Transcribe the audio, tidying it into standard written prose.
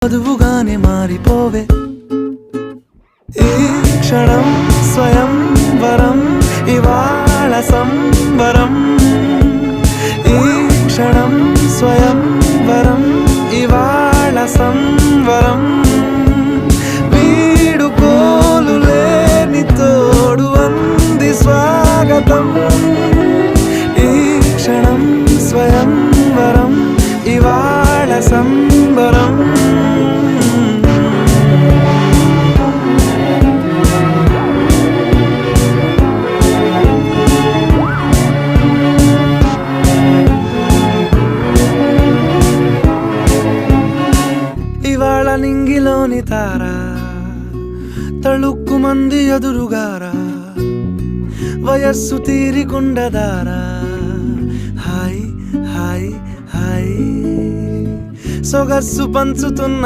చదువుగానే మారిపోవే ఈ క్షణం స్వయం వరం ఇవాళ సంబరం ఈ క్షణం స్వయం వరం ఇవాళ సంవరం వీడుకోలు లేని తోడు అంది స్వాగతం ఈ క్షణం స్వయం వరం ఇవాళ సంబరం ఇవాళ నింగిలోని తారా తళుక్కు మంది ఎదురుగారా వయస్సు తీరికుండదారా హాయ్ హాయ్ హాయ్ సొగస్సు పంచుతున్న